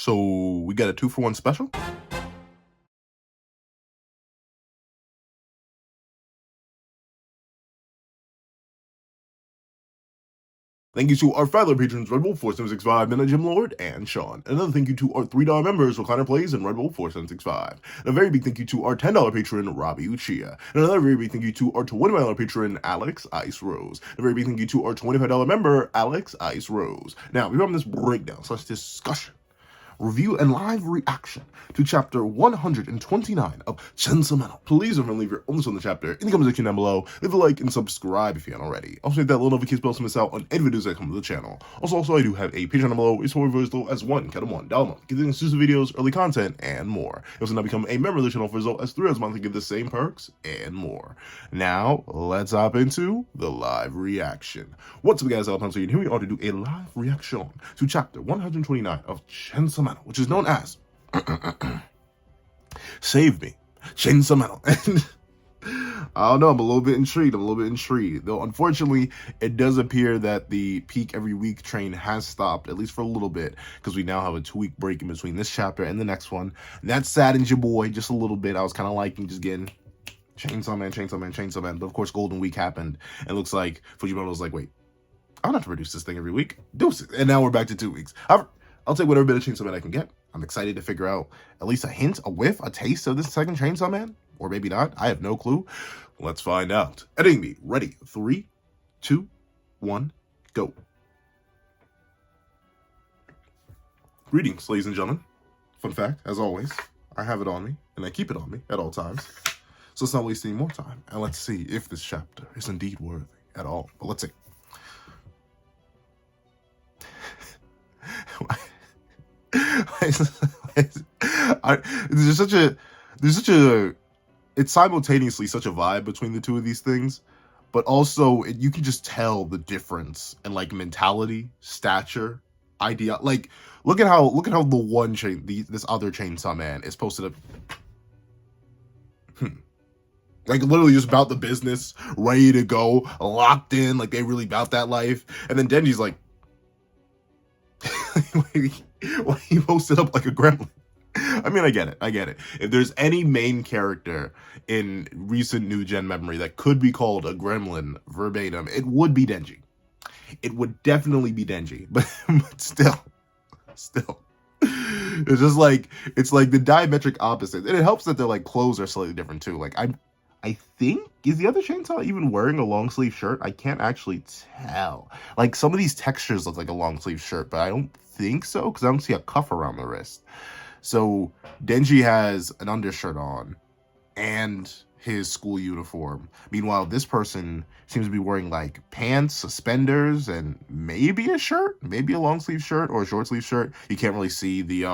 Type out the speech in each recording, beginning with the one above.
So we got a 2-for-1 special? Thank you to our fellow patrons, Red Bull 4765, Minna Jim Lord, and Sean. Another thank you to our $3 members, Recliner Plays, and Red Bull 4765. And a very big thank you to our $10 patron, Robbie Uchiha. And another very big thank you to our $25 patron, Alex Ice Rose. And a very big thank you to our $25 member, Alex Ice Rose. Now, we're on this breakdown / discussion, review, and live reaction to chapter 129 of Chainsaw Man. Please don't leave your own on the chapter in the comment section down below. Leave a like and subscribe if you haven't already. Also hit that little notification bell to miss out on any videos that come to the channel. Also, I do have a Patreon down below. It's for as low as $1 $1 a month, getting exclusive videos, early content, and more. You also now become a member of the channel for as low as $3 a month to get the same perks and more. Now, let's hop into the live reaction. What's up, guys? I'm here we are to do a live reaction to chapter 129 of Chainsaw Man, which is known as Save Me, Chainsaw Man. I don't know, I'm a little bit intrigued. Though, unfortunately, it does appear that the peak every week train has stopped, at least for a little bit, because we now have a 2-week break in between this chapter and the next one. That saddens your boy just a little bit. I was kind of liking just getting Chainsaw Man. But of course, Golden Week happened, and it looks like Fujimoto was like, wait, I don't have to produce this thing every week. Deuce it. And now we're back to 2 weeks. I'll take whatever bit of Chainsaw Man I can get. I'm excited to figure out at least a hint, a whiff, a taste of this second Chainsaw Man. Or maybe not. I have no clue. Let's find out. Editing me. Ready. 3, 2, 1, go. Greetings, ladies and gentlemen. Fun fact, as always, I have it on me, and I keep it on me at all times. So let's not waste any more time. And let's see if this chapter is indeed worthy at all. But let's see. It's simultaneously such a vibe between the two of these things, but also you can just tell the difference in like mentality, stature, idea. Like, look at how the one this other Chainsaw Man is posted up, like literally just about the business, ready to go, locked in, like they really about that life, and then Denji's like, why he posted up like a gremlin. I mean, I get it. If there's any main character in recent new gen memory that could be called a gremlin verbatim, it would be Denji. It would definitely be Denji, but still, it's just like, it's like the diametric opposite, and it helps that their like clothes are slightly different too. Like I think, is the other Chainsaw even wearing a long sleeve shirt? I can't actually tell. Like, some of these textures look like a long sleeve shirt, but I don't think so, because I don't see a cuff around the wrist. So Denji has an undershirt on and his school uniform. Meanwhile, this person seems to be wearing like pants, suspenders, and maybe a shirt, maybe a long sleeve shirt or a short sleeve shirt. You can't really see the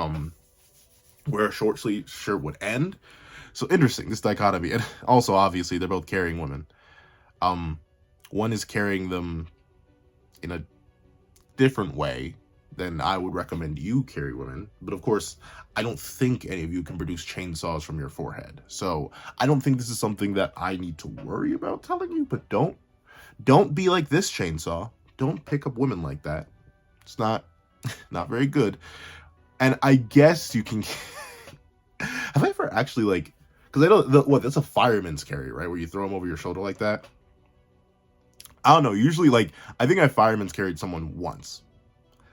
where a short sleeve shirt would end. So interesting, this dichotomy. And also, obviously, they're both carrying women. One is carrying them in a different way than I would recommend you carry women. But of course, I don't think any of you can produce chainsaws from your forehead. So I don't think this is something that I need to worry about telling you. But don't be like this chainsaw. Don't pick up women like that. It's not very good. And I guess you can. Have I ever actually like? Because I know that's a fireman's carry, right? Where you throw them over your shoulder like that. I don't know. Usually, like, I think I fireman's carried someone once,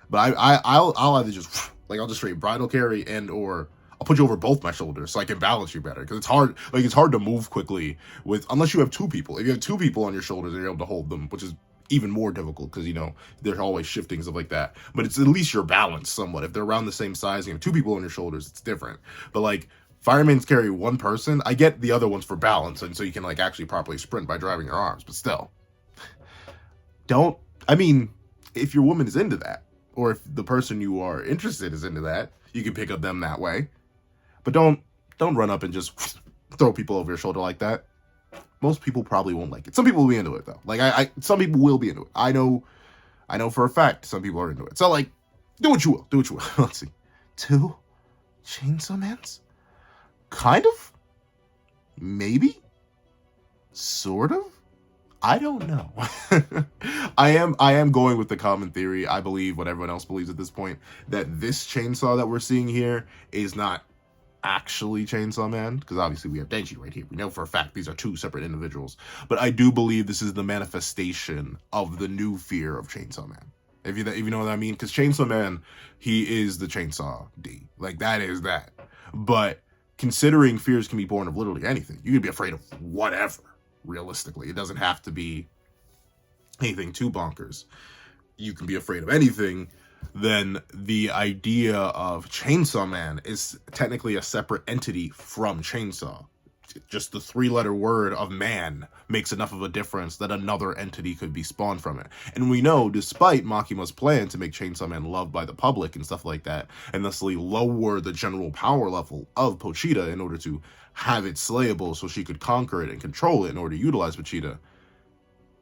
but I'll either just like, I'll just straight bridal carry or I'll put you over both my shoulders so I can balance you better. Because it's hard, like it's hard to move quickly unless you have 2 people. If you have 2 people on your shoulders, and you're able to hold them, which is even more difficult because, you know, they're always shifting, stuff like that. But it's at least you're balanced somewhat. If they're around the same size and you have 2 people on your shoulders, it's different. But like, firemen's carry 1 person. I get the other ones for balance, and so you can like actually properly sprint by driving your arms, but still. I mean, if your woman is into that, or if the person you are interested is into that, you can pick up them that way. But don't run up and just throw people over your shoulder like that. Most people probably won't like it. Some people will be into it though. Like some people will be into it. I know for a fact some people are into it. So like, do what you will. Let's see. 2 Chainsaw Mans? Kind of? Maybe? Sort of? I don't know. I am going with the common theory. I believe what everyone else believes at this point, that this chainsaw that we're seeing here is not actually Chainsaw Man, because obviously we have Denji right here. We know for a fact these are two separate individuals. But I do believe this is the manifestation of the new fear of Chainsaw Man. If you know what I mean? Because Chainsaw Man, he is the Chainsaw D. Like, that is that. But considering fears can be born of literally anything, you can be afraid of whatever, realistically. It doesn't have to be anything too bonkers. You can be afraid of anything. Then the idea of Chainsaw Man is technically a separate entity from Chainsaw. Just the 3-letter word of man makes enough of a difference that another entity could be spawned from it. And we know, despite Makima's plan to make Chainsaw Man loved by the public and stuff like that, and thusly lower the general power level of Pochita in order to have it slayable so she could conquer it and control it in order to utilize Pochita,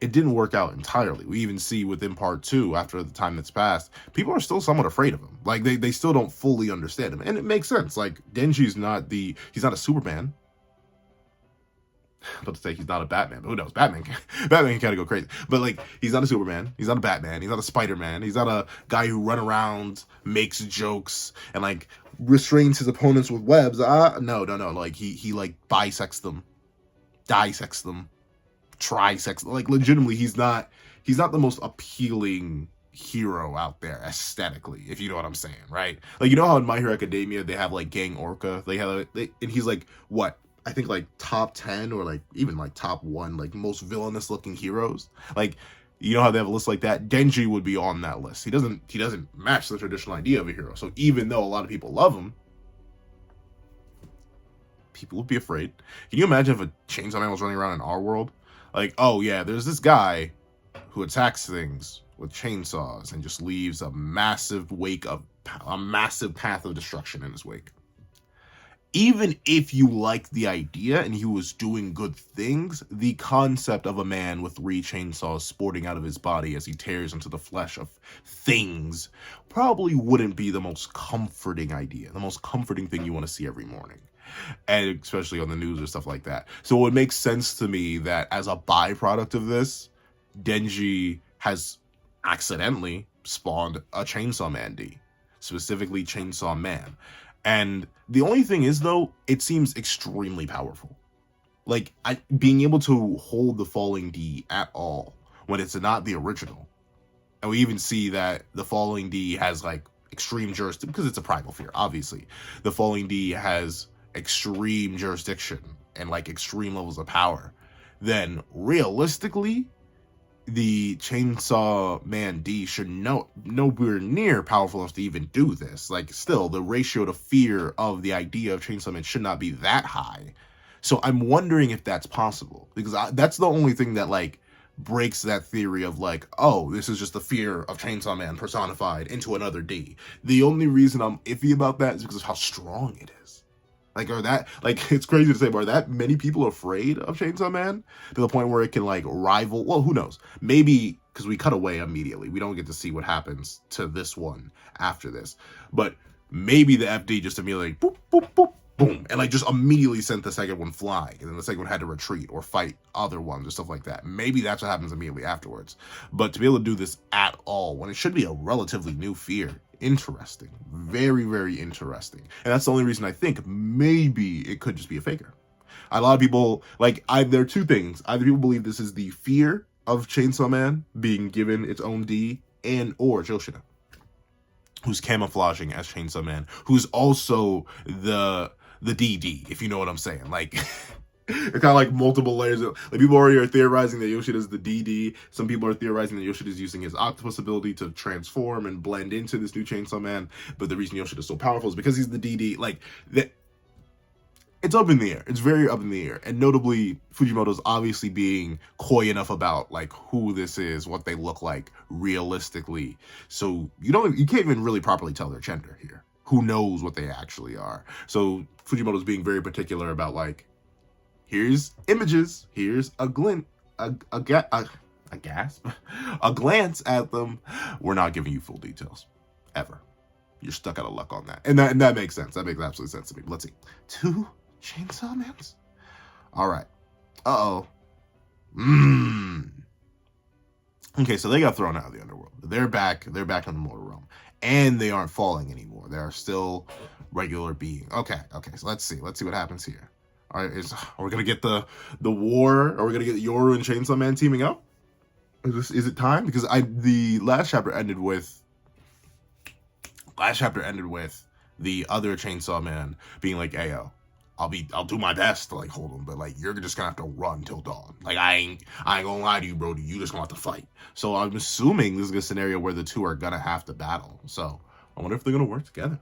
it didn't work out entirely. We even see within part 2, after the time that's passed, people are still somewhat afraid of him. Like, they still don't fully understand him. And it makes sense. Like, Denji's he's not a Superman. I'm about to say he's not a Batman, but who knows? Batman can kind of go crazy. But, like, he's not a Superman. He's not a Batman. He's not a Spider-Man. He's not a guy who run around, makes jokes, and, like, restrains his opponents with webs. No. Like, he like, bisects them, dissects them, trisex. Like, legitimately, he's not the most appealing hero out there aesthetically, if you know what I'm saying, right? Like, you know how in My Hero Academia they have like Gang Orca, and he's like, what, I think like top 10 or like even like top 1 like most villainous looking heroes. Like, you know how they have a list like that? Denji would be on that list. He doesn't match the traditional idea of a hero. So even though a lot of people love him, people would be afraid. Can you imagine if a Chainsaw Man was running around in our world? Like, oh yeah, there's this guy who attacks things with chainsaws and just leaves a massive path of destruction in his wake. Even if you liked the idea and he was doing good things, the concept of a man with 3 chainsaws sporting out of his body as he tears into the flesh of things probably wouldn't be the most comforting idea, the most comforting thing you want to see every morning. And especially on the news or stuff like that. So it makes sense to me that as a byproduct of this, Denji has accidentally spawned a Chainsaw Man D, specifically Chainsaw Man. And the only thing is, though, it seems extremely powerful. Like, being able to hold the Falling D at all when it's not the original. And we even see that the Falling D has, like, extreme jurisdiction, because it's a primal fear, obviously. The Falling D has extreme jurisdiction and like extreme levels of power, then realistically the Chainsaw Man D should nowhere near powerful enough to even do this. Like, still, the ratio to fear of the idea of Chainsaw Man should not be that high. So I'm wondering if that's possible, because that's the only thing that like breaks that theory of like, oh, this is just the fear of Chainsaw Man personified into another D. The only reason I'm iffy about that is because of how strong it is. Like, it's crazy to say, but are that many people afraid of Chainsaw Man to the point where it can, like, rival, well, who knows? Maybe, because we cut away immediately. We don't get to see what happens to this one after this. But maybe the FD just immediately, boop, boop, boop, boom, and, like, just immediately sent the second one flying, and then the second one had to retreat or fight other ones or stuff like that. Maybe that's what happens immediately afterwards. But to be able to do this at all, when it should be a relatively new fear, interesting. Very, very interesting. And that's the only reason I think maybe it could just be a faker. A lot of people, like, there are two things. Either people believe this is the fear of Chainsaw Man being given its own D, or Joshina, who's camouflaging as Chainsaw Man, who's also the DD, if you know what I'm saying. Like, it's kind of like multiple layers of, like, people already are theorizing that Yoshida is the DD. Some people are theorizing that Yoshida is using his octopus ability to transform and blend into this new Chainsaw Man. But the reason Yoshida is so powerful is because he's the DD. Like, it's up in the air. It's very up in the air. And notably, Fujimoto's obviously being coy enough about, like, who this is, what they look like realistically. So you can't even really properly tell their gender here. Who knows what they actually are? So Fujimoto's being very particular about, like, here's images, here's a glint, a gasp, a glance at them. We're not giving you full details, ever. You're stuck out of luck on that. And that makes sense. That makes absolute sense to me. Let's see. 2 Chainsaw Mans? All right. Uh-oh. Okay, so they got thrown out of the underworld. They're back. They're back in the mortal realm, and they aren't falling anymore. They are still regular being. Okay, okay. So let's see. Let's see what happens here. All right, are we gonna get the war? Are we gonna get Yoru and Chainsaw Man teaming up? Is it time? Because the last chapter ended with the other Chainsaw Man being like, "Ayo, I'll do my best to like hold him, but like you're just gonna have to run till dawn. Like I ain't gonna lie to you, Brody. You just gonna have to fight." So I'm assuming this is a scenario where the two are gonna have to battle. So I wonder if they're gonna work together.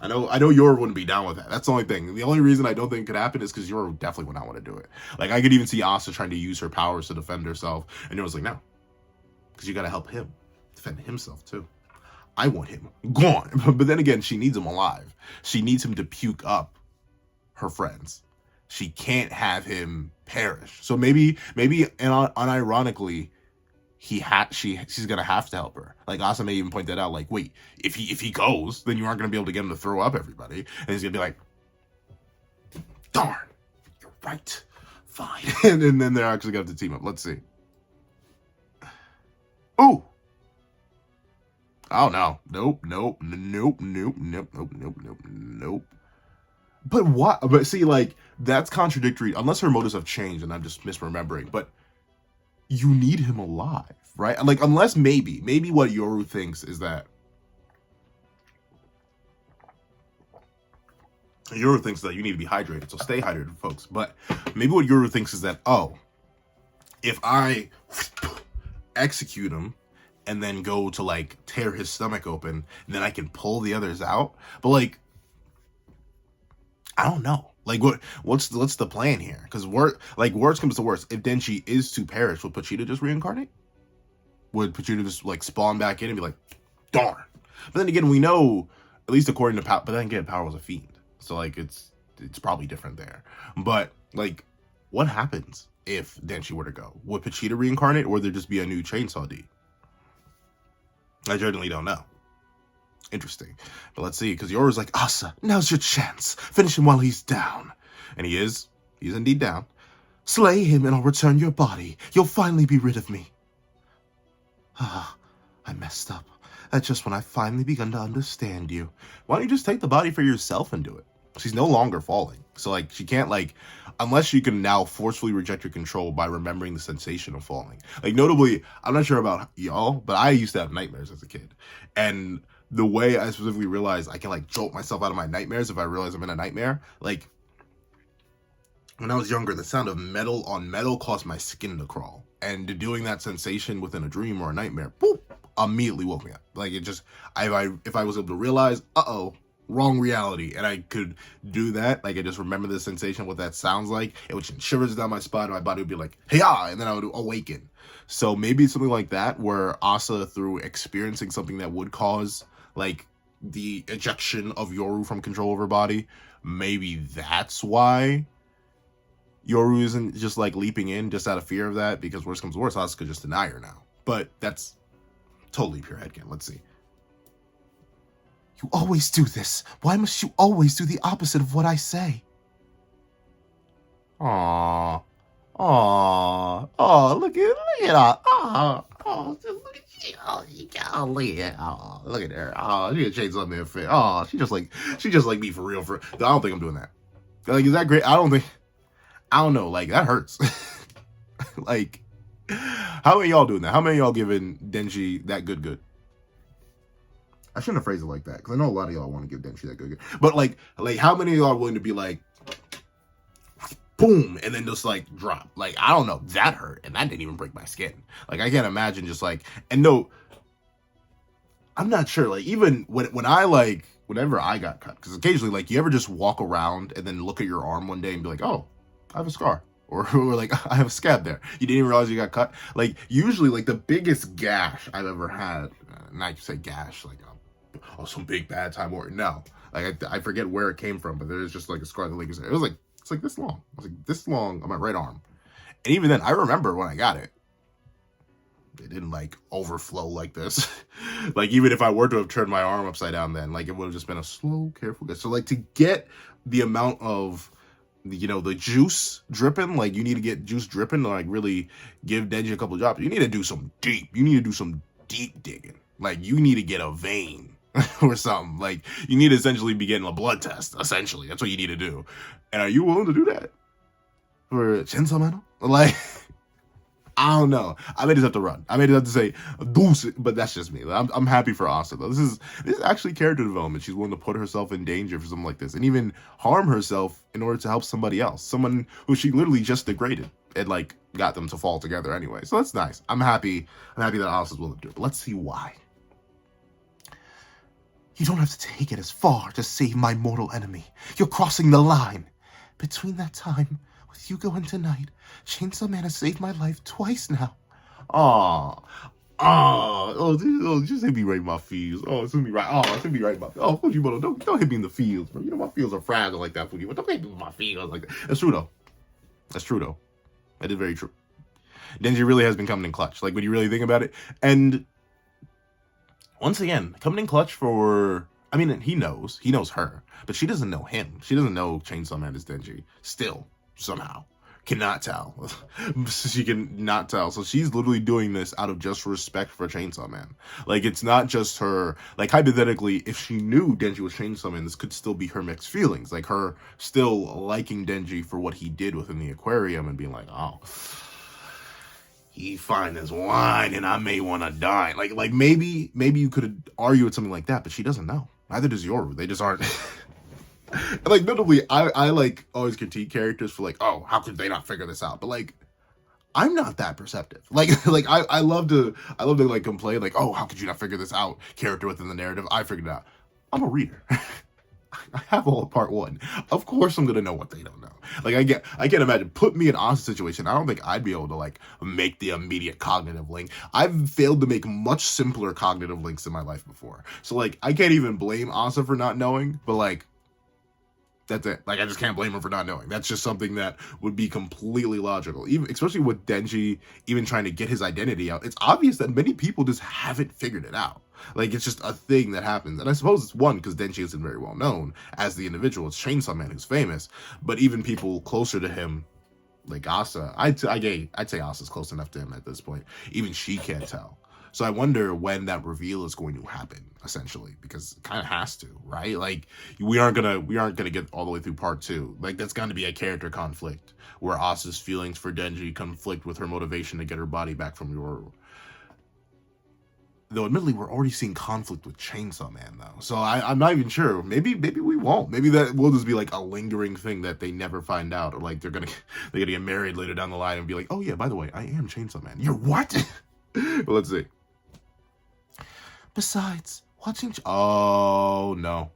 I know Yoru wouldn't be down with that. That's the only thing. The only reason I don't think it could happen is because Yoru definitely would not want to do it. Like I could even see Asa trying to use her powers to defend herself, and Yoru's like, no, because you gotta help him defend himself too. I want him gone. But then again, she needs him alive. She needs him to puke up her friends. She can't have him perish. So maybe unironically, she's gonna have to help her. Like Asa may even point that out. Like, wait, if he goes, then you aren't gonna be able to get him to throw up everybody, and he's gonna be like, darn, you're right, fine. and then they're actually gonna have to team up. Let's see. Oh. Oh no. Nope. But what? But see, like, that's contradictory. Unless her motives have changed and I'm just misremembering. But you need him alive, right? Like, unless maybe what Yoru thinks is that Yoru thinks that you need to be hydrated. So stay hydrated, folks. But maybe what Yoru thinks is that, oh, if I execute him and then go to like tear his stomach open, then I can pull the others out. But like, I don't know. Like what's the plan here? Because worst comes to worst, if Denji is to perish, would Pochita just reincarnate? Would Pochita just like spawn back in and be like, darn? But then again, we know, at least according to Power, but then again, Power was a fiend, so like it's probably different there. But like, what happens if Denji were to go? Would Pochita reincarnate, or would there just be a new Chainsaw D? I genuinely don't know. Interesting. But let's see, because Yoru's like, Asa, now's your chance. Finish him while he's down. And he is. He's indeed down. Slay him and I'll return your body. You'll finally be rid of me. Ah, I messed up. That's just when I finally begun to understand you. Why don't you just take the body for yourself and do it? She's no longer falling. So, like, she can't, like, unless you can now forcefully reject your control by remembering the sensation of falling. Like, notably, I'm not sure about y'all, but I used to have nightmares as a kid. And the way I specifically realized I can, like, jolt myself out of my nightmares if I realize I'm in a nightmare, like, when I was younger, the sound of metal on metal caused my skin to crawl. And doing that sensation within a dream or a nightmare, boop, immediately woke me up. Like, it just, if I was able to realize, uh-oh, wrong reality, and I could do that, like I just remember the sensation, what that sounds like, it would send shivers down my spine, and my body would be like, hey-ah, and then I would awaken. So maybe it's something like that, where Asa, through experiencing something that would cause, like, the ejection of Yoru from control of her body, maybe that's why Yoru isn't just, like, leaping in just out of fear of that, because worst comes to worst, Asa could just deny her now. But that's totally pure headcanon. Let's see. You always do this. Why must you always do the opposite of what I say? Aww. Look at her. Look at her. Oh, she changed something in her face. Oh, she just like me for real. I don't think I'm doing that. Like, is that great? I don't know. Like, that hurts. Like, how many of y'all doing that? How many of y'all giving Denji that good? I shouldn't have phrased it like that, because I know a lot of y'all want to give Denji that good. But, like, how many of y'all are willing to be like, boom, and then just, like, drop? Like, I don't know. That hurt, and that didn't even break my skin. Like, I can't imagine just, like, and no, I'm not sure. Like, even when I, like, whenever I got cut, because occasionally, like, you ever just walk around and then look at your arm one day and be like, oh, I have a scar. Or like, I have a scab there. You didn't even realize you got cut. Like, usually, like, the biggest gash I've ever had, and I say gash, like, some big bad time or no. Like, I forget where it came from, but there's just, like, a scar that lingers there. It was, like, it's, like, this long. I was, like, this long on my right arm. And even then, I remember when I got it. It didn't, like, overflow like this. Like, even if I were to have turned my arm upside down then, like, it would have just been a slow, careful get. So, like, to get the amount of you know, the juice dripping. Like, you need to get juice dripping to like really give Denji a couple of drops. You need to do some deep. You need to do some deep digging. Like, you need to get a vein or something. Like, you need to essentially be getting a blood test. Essentially, that's what you need to do. And are you willing to do that for Chainsaw Man? Like, I don't know. I may just have to run. I may just have to say deuce, but that's just me. I'm happy for Asa though. This is actually character development. She's willing to put herself in danger for something like this, and even harm herself in order to help somebody else, someone who she literally just degraded and like got them to fall together anyway. So that's nice. I'm happy. I'm happy that Asa's willing to do it. But let's see why. You don't have to take it as far to save my mortal enemy. You're crossing the line. Between that time, with Yuko and tonight, Chainsaw Man has saved my life twice now. Aww. Just hit me right in my feels. Oh, it's hit me right. Oh, it's hit me right in my. Oh, Fujimoto, don't hit me in the feels, bro. You know my feels are fragile like that, Fujimoto. Don't hit me with my feels like that. That's true though. That's true though. That is very true. Denji really has been coming in clutch. Like when you really think about it, and once again, coming in clutch for. I mean, he knows her, but she doesn't know him. She doesn't know Chainsaw Man is Denji. Still, somehow. Cannot tell. She can not tell. So she's literally doing this out of just respect for Chainsaw Man. Like, it's not just her. Like, hypothetically, if she knew Denji was Chainsaw Man, this could still be her mixed feelings. Like, her still liking Denji for what he did within the aquarium and being like, oh, he fine as wine and I may want to die. Like maybe you could argue with something like that, but she doesn't know. Neither does Yoru. They just aren't. And like, notably, I like always critique characters for like, oh, how could they not figure this out? But like, I'm not that perceptive. Like I love to like complain like, oh, how could you not figure this out? Character within the narrative, I figured it out. I'm a reader. I have all of part one. Of course I'm gonna know what they don't know. Like I can't imagine. Put me in Asa's situation. I don't think I'd be able to like make the immediate cognitive link. I've failed to make much simpler cognitive links in my life before. So like I can't even blame Asa for not knowing, but like that's it. Like, I just can't blame him for not knowing. That's just something that would be completely logical. Even, especially with Denji even trying to get his identity out. It's obvious that many people just haven't figured it out. Like, it's just a thing that happens. And I suppose it's one, because Denji isn't very well known as the individual. It's Chainsaw Man who's famous. But even people closer to him, like Asa, I'd say Asa's close enough to him at this point. Even she can't tell. So I wonder when that reveal is going to happen, essentially, because it kind of has to, right? Like we aren't gonna get all the way through part 2. Like that's going to be a character conflict where Asa's feelings for Denji conflict with her motivation to get her body back from Yoru. Though admittedly, we're already seeing conflict with Chainsaw Man though, so I'm not even sure. Maybe we won't. Maybe that will just be like a lingering thing that they never find out, or like they're gonna get married later down the line and be like, oh yeah, by the way, I am Chainsaw Man. You're what? But let's see. Besides, watching... Oh, no.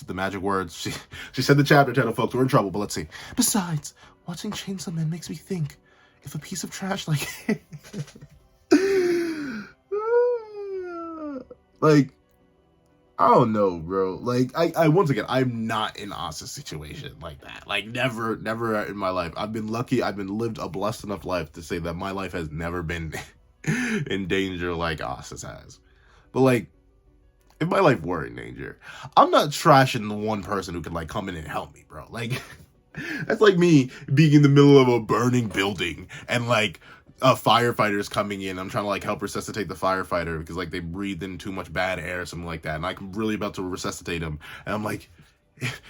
The magic words. She said the chapter title, folks. We're in trouble, but let's see. Besides, watching Chainsaw Man makes me think, if a piece of trash like... like, I don't know, bro. Like, I once again, I'm not in Asa's situation like that. Like, never in my life. I've been lucky. I've been lived a blessed enough life to say that my life has never been... in danger like Asa's has. But like, if my life were in danger, I'm not trashing the one person who could like come in and help me, bro. Like that's like me being in the middle of a burning building and like a firefighter's coming in. I'm trying to like help resuscitate the firefighter because like they breathed in too much bad air or something like that, and I'm really about to resuscitate him, and I'm like,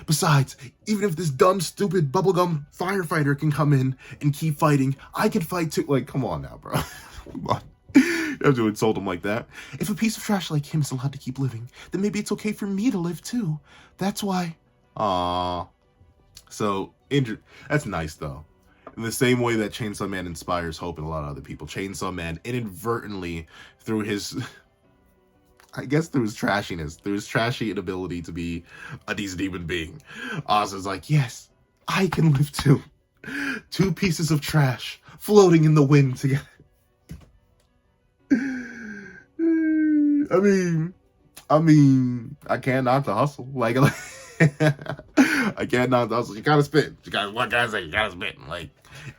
besides, even if this dumb, stupid bubblegum firefighter can come in and keep fighting, I can fight too. Like, come on now, bro. Come on. You have to insult him like that. If a piece of trash like him is allowed to keep living, then maybe it's okay for me to live too. That's why. Aww. So, that's nice though. In the same way that Chainsaw Man inspires hope in a lot of other people, Chainsaw Man inadvertently, through his... I guess through his trashiness, through his trashy inability to be a decent human being, Asa's like, yes, I can live too. 2 pieces of trash floating in the wind together. I mean, I can't not to hustle. Like I can't not to hustle. You gotta spit. What can I say? You gotta spit. Like,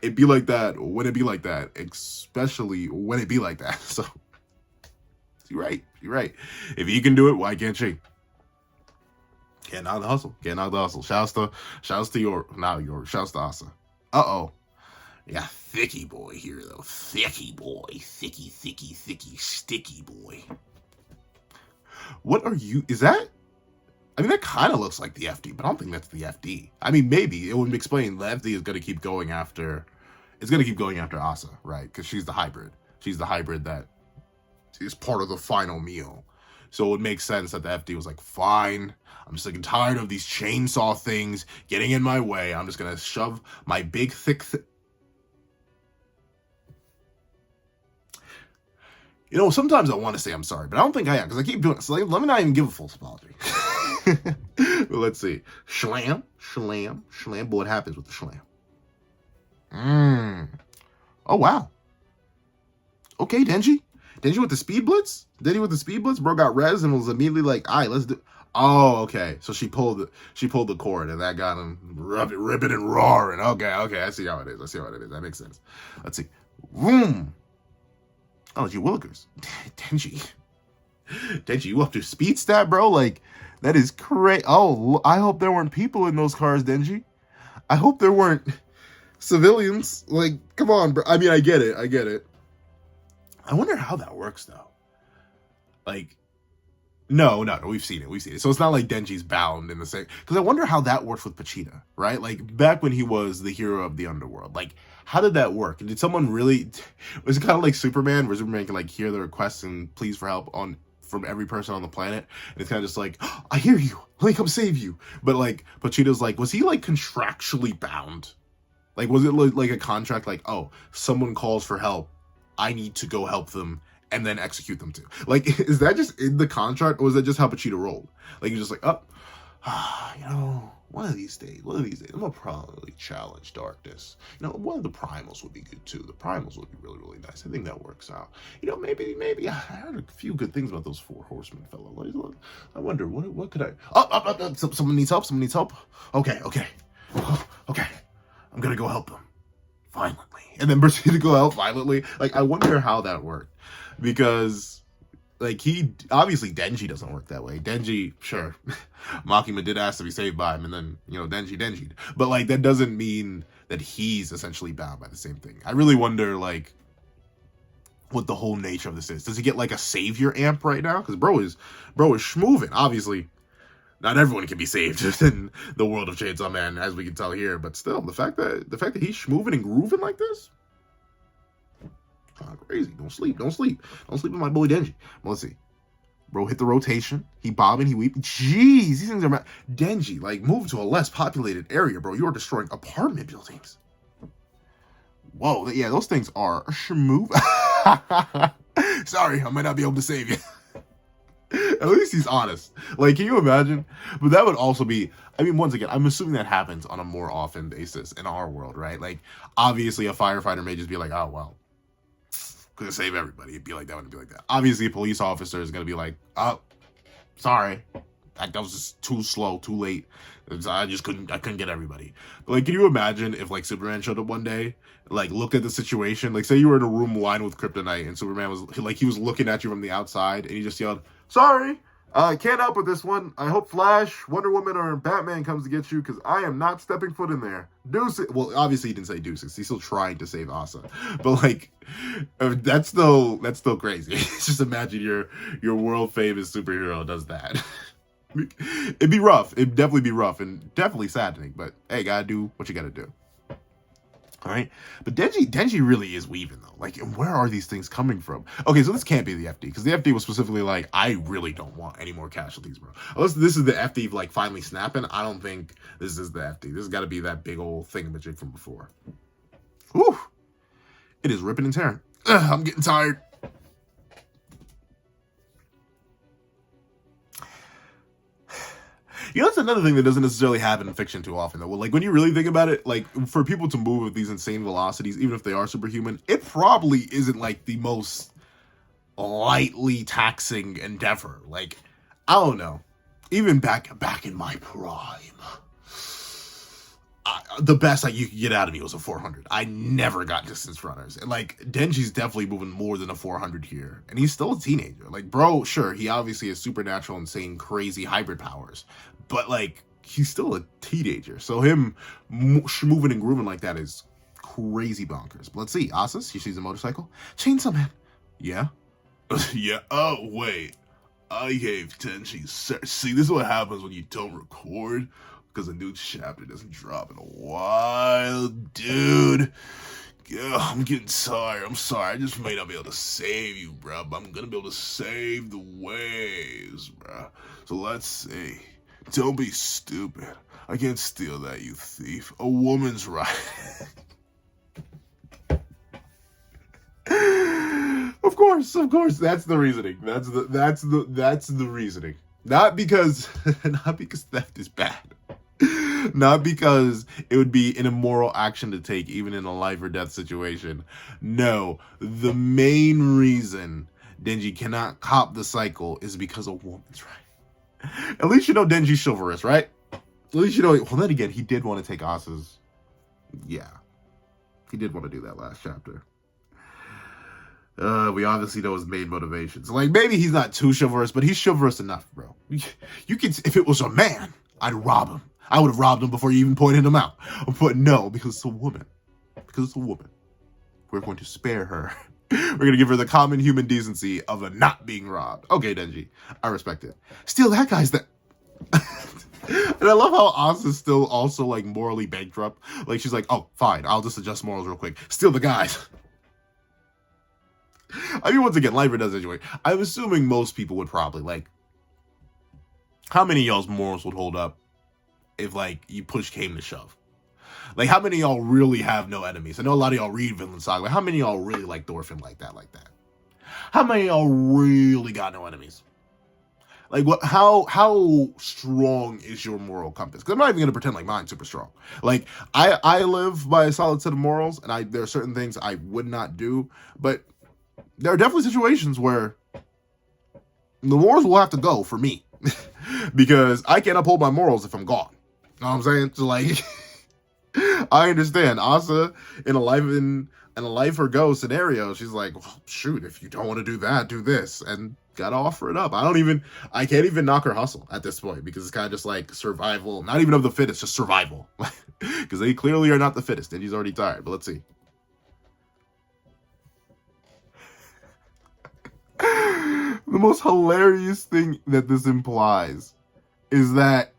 it be like that when it be like that, especially when it be like that. So, you're right. If you can do it, why can't she? Can't knock the hustle. Can't knock the hustle. Shouts to your, not your, shouts to Asa. Uh-oh. Yeah, thicky boy here, though. Thicky boy. Thicky, sticky boy. What are you, is that? I mean, that kind of looks like the FD, but I don't think that's the FD. I mean, maybe. It would explain the FD is going to keep going after, it's going to keep going after Asa, right? Because she's the hybrid. She's the hybrid that is part of the final meal. So it would make sense that the FD was like, fine, I'm sick and tired of these chainsaw things getting in my way. I'm just going to shove my big, thick... You know, sometimes I want to say I'm sorry, but I don't think I am, because I keep doing it. So let me not even give a false apology. Well, let's see. Shlam. But what happens with the shlam? Oh, wow. Okay, Denji with the speed blitz? Bro got res and was immediately like, all right, let's do... Oh, okay. So she pulled the cord, and that got him ripping and roaring. Okay, I see how it is. That makes sense. Let's see. Vroom. Oh, you Willikers. Denji, you up to speed stat, bro? Like, that is crazy. Oh, I hope there weren't people in those cars, Denji. I hope there weren't civilians. Like, come on, bro. I mean, I get it. I wonder how that works, though. Like, no, we've seen it. So it's not like Denji's bound in the same... Because I wonder how that works with Pochita, right? Like, back when he was the hero of the underworld. Like, how did that work? Did someone really... Was it kind of like Superman, where Superman can, like, hear the requests and pleas for help from every person on the planet? And it's kind of just like, oh, I hear you. Let me come save you. But, like, Pochita's like, was he, like, contractually bound? Like, was it, like, a contract? Like, oh, someone calls for help. I need to go help them and then execute them too. Like, is that just in the contract, or is that just how Pochita rolled? Like, you're just like, you know, one of these days, I'm gonna probably challenge darkness. You know, one of the primals would be good too. The primals would be really, really nice. I think that works out. You know, maybe I heard a few good things about those 4 horsemen fellow. I wonder, what could I... Someone needs help. Okay. I'm gonna go help them. Violently. And then proceed to go out violently. Like, I wonder how that worked. Because, like, obviously Denji doesn't work that way. Denji, sure, Makima did ask to be saved by him, and then, you know, Denji'd. But, like, that doesn't mean that he's essentially bound by the same thing. I really wonder, like, what the whole nature of this is. Does he get, like, a savior amp right now? Because bro is schmoving. Obviously, not everyone can be saved in the world of Chainsaw Man, as we can tell here. But still, the fact that he's schmoving and grooving like this, crazy. Don't sleep on my boy Denji. Well, let's see. Bro hit the rotation. He bobbing, he weeping. Jeez, these things are mad. Denji, like, move to a less populated area, bro. You are destroying apartment buildings. Whoa, yeah, those things are schmoove. Sorry, I might not be able to save you. At least he's honest. Like, can you imagine? But that would also be... I mean, once again, I'm assuming that happens on a more often basis in our world, right? Like, obviously, a firefighter may just be like, oh, well, gonna save everybody. It'd be like that, wouldn't be like that. Obviously, a police officer is gonna be like, oh, sorry. That was just too slow, too late. I couldn't get everybody. But, like, can you imagine if, like, Superman showed up one day, like, looked at the situation, like, say you were in a room lined with kryptonite, and Superman was, like, he was looking at you from the outside, and he just yelled, sorry, I can't help with this one. I hope Flash, Wonder Woman, or Batman comes to get you, because I am not stepping foot in there. Deuces. Well, obviously he didn't say deuces. He's still trying to save Asa. But, like, that's still crazy. Just imagine your world-famous superhero does that. It'd be rough. It'd definitely be rough and definitely saddening. But, hey, gotta do what you gotta do. All right, but Denji really is weaving though. Like, where are these things coming from? Okay, so this can't be the FD, because the FD was specifically like, I really don't want any more casualties, bro. Unless this is the FD like finally snapping, I don't think this is the FD. This has got to be that big old thingamajig from before. Whew, it is ripping and tearing. I'm getting tired. You know, that's another thing that doesn't necessarily happen in fiction too often, though. Like, when you really think about it, like, for people to move at these insane velocities, even if they are superhuman, it probably isn't, like, the most lightly taxing endeavor. Like, I don't know. Even back in my prime, the best like you could get out of me was a 400. I never got distance runners, and like Denji's definitely moving more than a 400 here, and he's still a teenager. Like, bro, sure, he obviously has supernatural, insane, crazy hybrid powers, but like he's still a teenager. So him moving and grooving like that is crazy bonkers. But let's see, Asus, he sees a motorcycle. Chainsaw Man, yeah, yeah. Oh wait, I gave Denji. See, this is what happens when you don't record. Because a new chapter doesn't drop in a while, dude. I'm getting tired. I'm sorry. I just may not be able to save you, bro. But I'm going to be able to save the waves, bro. So let's see. Don't be stupid. I can't steal that, you thief. A woman's right. Of course. That's the reasoning. That's the reasoning. Not because theft is bad. Not because it would be an immoral action to take, even in a life or death situation. No, the main reason Denji cannot cop the cycle is because a woman's right. At least you know Denji's chivalrous, right? At least you know. Well, then again, he did want to take Asa's. Yeah, he did want to do that last chapter. We obviously know his main motivations. Like, maybe he's not too chivalrous, but he's chivalrous enough, bro. You can, if it was a man, I'd rob him. I would have robbed him before you even pointed him out. But no, because it's a woman. Because it's a woman. We're going to spare her. We're going to give her the common human decency of a not being robbed. Okay, Denji. I respect it. Still, that guy's that... And I love how Asa is still also, like, morally bankrupt. Like, she's like, oh, fine. I'll just adjust morals real quick. Steal the guys. I mean, once again, life or death situation. I'm assuming most people would probably, like... How many of y'all's morals would hold up if, like, you push came to shove? Like, how many of y'all really have no enemies? I know a lot of y'all read Vinland Saga. Like, how many of y'all really like Thorfinn like that? How many of y'all really got no enemies? Like, what? How strong is your moral compass? Because I'm not even gonna pretend like mine's super strong. Like, I live by a solid set of morals, and there are certain things I would not do, but there are definitely situations where the morals will have to go for me. Because I can't uphold my morals if I'm gone. You know what I'm saying? So, like, I understand. Asa, in a life or go scenario, she's like, well, shoot, if you don't want to do that, do this. And gotta offer it up. I can't even knock her hustle at this point, because it's kind of just like survival. Not even of the fittest, just survival. Because they clearly are not the fittest, and he's already tired. But let's see. The most hilarious thing that this implies is that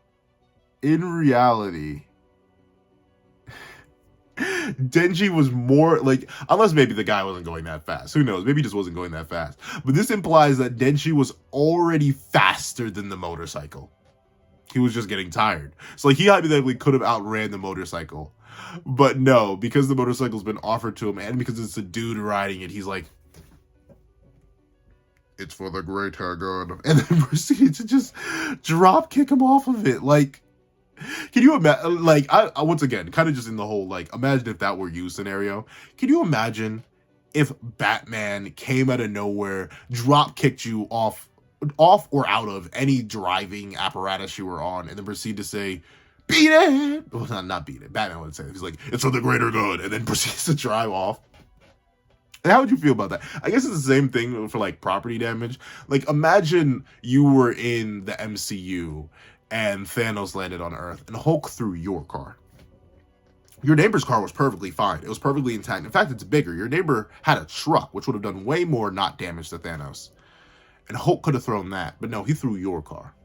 in reality, Denji was more like, unless maybe the guy wasn't going that fast. Who knows? Maybe he just wasn't going that fast. But this implies that Denji was already faster than the motorcycle. He was just getting tired. So like he hypothetically could have outran the motorcycle. But no, because the motorcycle's been offered to him and because it's a dude riding it, he's like, it's for the greater good. And then proceeded to just drop kick him off of it. Like, can you imagine, like, I once again, kind of just in the whole, like, imagine if that were you scenario. Can you imagine if Batman came out of nowhere, drop kicked you off or out of any driving apparatus you were on, and then proceed to say, beat it? Well, not beat it. Batman would say it. He's like, it's for the greater good, and then proceeds to drive off. And how would you feel about that? I guess it's the same thing for, like, property damage. Like, imagine you were in the MCU and Thanos landed on Earth and Hulk threw your car. Your neighbor's car was perfectly fine. It was perfectly intact. In fact, it's bigger. Your neighbor had a truck, which would have done way more not damage to Thanos. And Hulk could have thrown that. But no, he threw your car.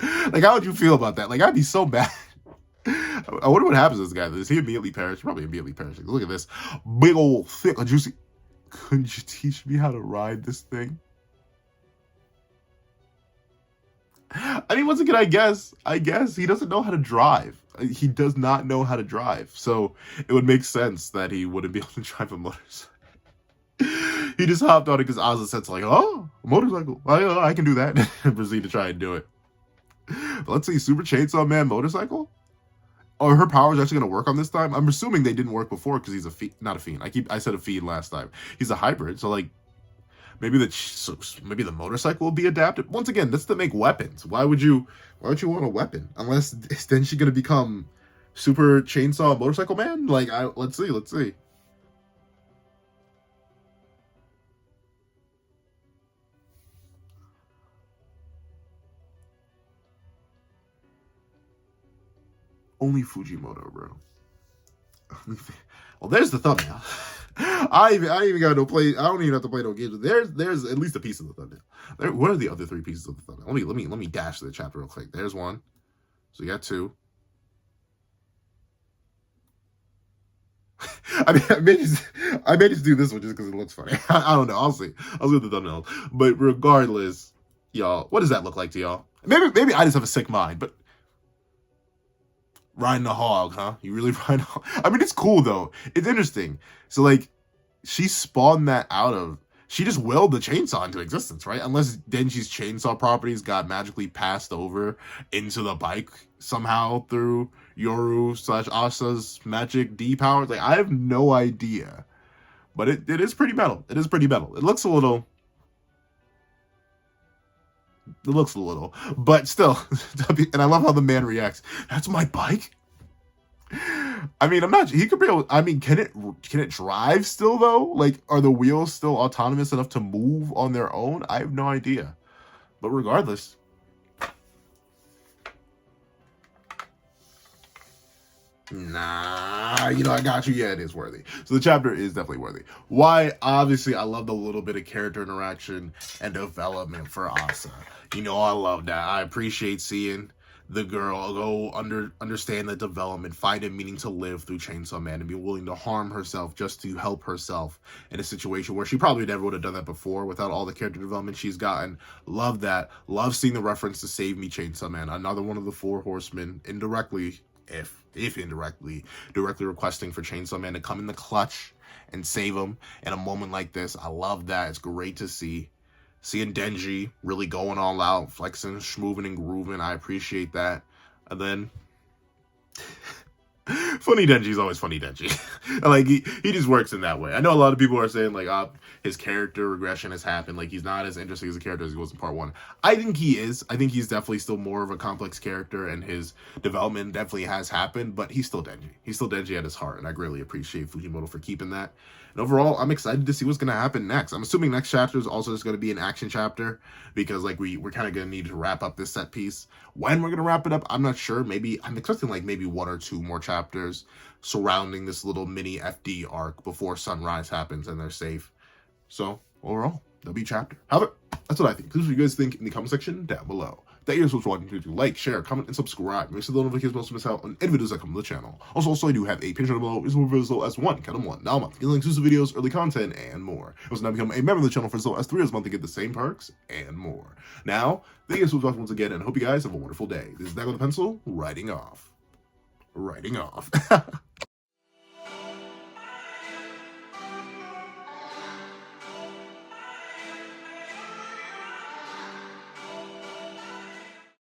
Like, how would you feel about that? Like, I'd be so mad. I wonder what happens to this guy. Does he immediately perish? Probably immediately perishes. Look at this. Big old, thick, juicy. Couldn't you teach me how to ride this thing? I mean, once again, I guess he doesn't know how to drive. He does not know how to drive. So it would make sense that he wouldn't be able to drive a motorcycle. He just hopped on it because Asa said, like, oh, a motorcycle. I can do that. And proceed to try and do it. But let's see, Super Chainsaw Man motorcycle? Oh, her power is actually going to work on this time? I'm assuming they didn't work before because he's not a fiend. I said a fiend last time. He's a hybrid, so like, maybe the motorcycle will be adapted. Once again, that's to make weapons. Why would you want a weapon? Unless then she's going to become Super Chainsaw Motorcycle Man? Like, let's see, let's see. Only Fujimoto, bro. Well, there's the thumbnail. I ain't even got no play. I don't even have to play no games. There's at least a piece of the thumbnail. What are the other 3 pieces of the thumbnail? Let me dash to the chapter real quick. There's one. So you got 2. I may just do this one just because it looks funny. I don't know. I'll see. I'll see the thumbnail. But regardless, y'all, what does that look like to y'all? Maybe I just have a sick mind, but riding a hog, huh? You really ride a hog? I mean, it's cool though. It's interesting. So like, she spawned that out of. She just willed the chainsaw into existence, right? Unless Denji's chainsaw properties got magically passed over into the bike somehow through Yoru/Asa's magic D powers. Like, I have no idea. But it is pretty metal. It is pretty metal. It looks a little. But still. And I love how the man reacts. That's my bike? I mean, I'm not. He could be able. I mean, can it drive still though? Like, are the wheels still autonomous enough to move on their own? I have no idea. But regardless, nah, you know, I got you. Yeah, it is worthy. So the chapter is definitely worthy. Why? Obviously, I love the little bit of character interaction and development for Asa. You know, I love that. I appreciate seeing the girl go understand the development, find a meaning to live through Chainsaw Man, and be willing to harm herself just to help herself in a situation where she probably never would have done that before without all the character development she's gotten. Love that. Love seeing the reference to Save Me, Chainsaw Man. Another one of the 4 horsemen, indirectly, if indirectly, directly requesting for Chainsaw Man to come in the clutch and save him in a moment like this. I love that. It's great to see. Seeing Denji really going all out, flexing, schmoving, and grooving. I appreciate that. And then, funny Denji's always funny Denji. Like, he just works in that way. I know a lot of people are saying, like, his character regression has happened. Like, he's not as interesting as a character as he was in part 1. I think he is. I think he's definitely still more of a complex character, and his development definitely has happened, but he's still Denji. He's still Denji at his heart, and I greatly appreciate Fujimoto for keeping that. And overall, I'm excited to see what's going to happen next. I'm assuming next chapter is also just going to be an action chapter, because like we're kind of going to need to wrap up this set piece. When we're going to wrap it up, I'm not sure. Maybe I'm expecting like maybe 1 or 2 more chapters surrounding this little mini FD arc before sunrise happens and they're safe. So overall, there'll be a chapter. However, that's what I think. This is what you guys think in the comment section down below. Thank you so much for watching. Please do like, share, comment, and subscribe. Make sure the notifications bells to miss out on any videos that come to the channel. Also, I do have a Patreon below. It's more as low as one now a month. Get links to videos, early content, and more. Also, now become a member of the channel for as low as 3 month to get the same perks and more. Now, thank you so much for watching once again, and I hope you guys have a wonderful day. This is Dago the Pencil, writing off.